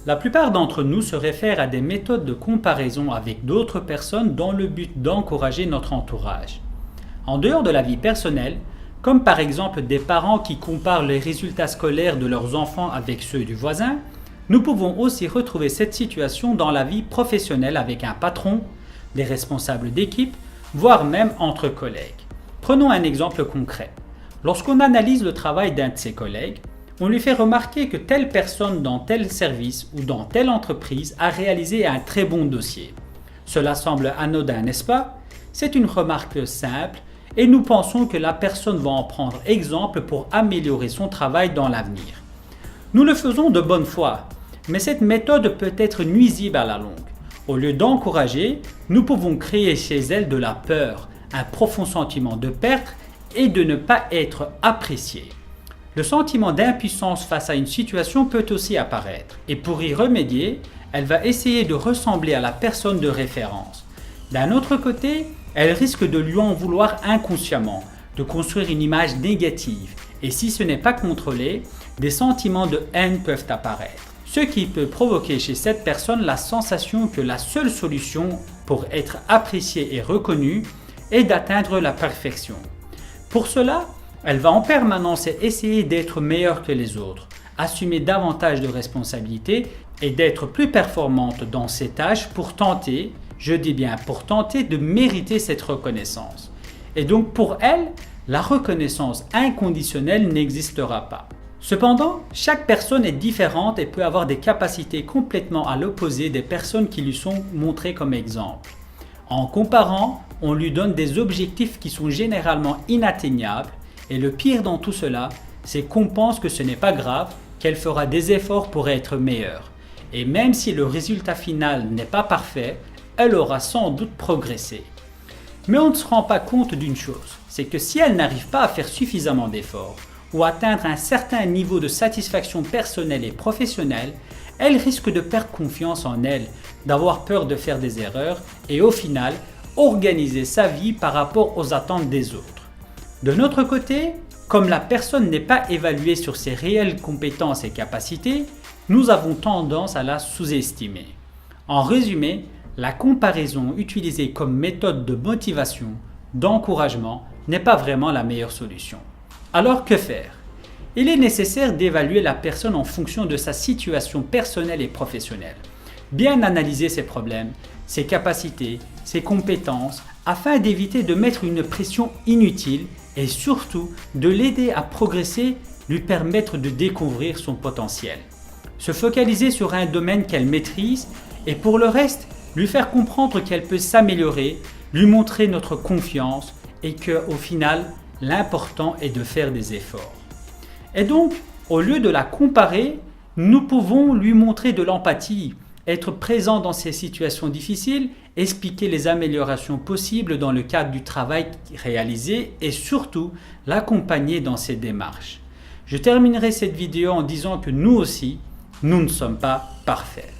La plupart d'entre nous se réfèrent à des méthodes de comparaison avec d'autres personnes dans le but d'encourager notre entourage. En dehors de la vie personnelle, comme par exemple des parents qui comparent les résultats scolaires de leurs enfants avec ceux du voisin, nous pouvons aussi retrouver cette situation dans la vie professionnelle avec un patron, des responsables d'équipe, voire même entre collègues. Prenons un exemple concret. Lorsqu'on analyse le travail d'un de ses collègues, on lui fait remarquer que telle personne dans tel service ou dans telle entreprise a réalisé un très bon dossier. Cela semble anodin, n'est-ce pas? C'est une remarque simple et nous pensons que la personne va en prendre exemple pour améliorer son travail dans l'avenir. Nous le faisons de bonne foi, mais cette méthode peut être nuisible à la longue. Au lieu d'encourager, nous pouvons créer chez elle de la peur, un profond sentiment de perte et de ne pas être apprécié. Le sentiment d'impuissance face à une situation peut aussi apparaître et pour y remédier, elle va essayer de ressembler à la personne de référence. D'un autre côté, elle risque de lui en vouloir inconsciemment, de construire une image négative et si ce n'est pas contrôlé, des sentiments de haine peuvent apparaître. Ce qui peut provoquer chez cette personne la sensation que la seule solution pour être appréciée et reconnue est d'atteindre la perfection. Pour cela, elle va en permanence essayer d'être meilleure que les autres, assumer davantage de responsabilités et d'être plus performante dans ses tâches pour tenter, je dis bien pour tenter de mériter cette reconnaissance. Et donc pour elle, la reconnaissance inconditionnelle n'existera pas. Cependant, chaque personne est différente et peut avoir des capacités complètement à l'opposé des personnes qui lui sont montrées comme exemple. En comparant, on lui donne des objectifs qui sont généralement inatteignables et le pire dans tout cela, c'est qu'on pense que ce n'est pas grave, qu'elle fera des efforts pour être meilleure. Et même si le résultat final n'est pas parfait, elle aura sans doute progressé. Mais on ne se rend pas compte d'une chose, c'est que si elle n'arrive pas à faire suffisamment d'efforts ou atteindre un certain niveau de satisfaction personnelle et professionnelle, elle risque de perdre confiance en elle, d'avoir peur de faire des erreurs et au final, organiser sa vie par rapport aux attentes des autres. De notre côté, comme la personne n'est pas évaluée sur ses réelles compétences et capacités, nous avons tendance à la sous-estimer. En résumé, la comparaison utilisée comme méthode de motivation, d'encouragement, n'est pas vraiment la meilleure solution. Alors que faire? Il est nécessaire d'évaluer la personne en fonction de sa situation personnelle et professionnelle. Bien analyser ses problèmes, ses capacités, ses compétences, afin d'éviter de mettre une pression inutile et surtout de l'aider à progresser, lui permettre de découvrir son potentiel. Se focaliser sur un domaine qu'elle maîtrise et pour le reste, lui faire comprendre qu'elle peut s'améliorer, lui montrer notre confiance et qu'au final, l'important est de faire des efforts. Et donc, au lieu de la comparer, nous pouvons lui montrer de l'empathie, être présent dans ces situations difficiles, expliquer les améliorations possibles dans le cadre du travail réalisé et surtout l'accompagner dans ses démarches. Je terminerai cette vidéo en disant que nous aussi, nous ne sommes pas parfaits.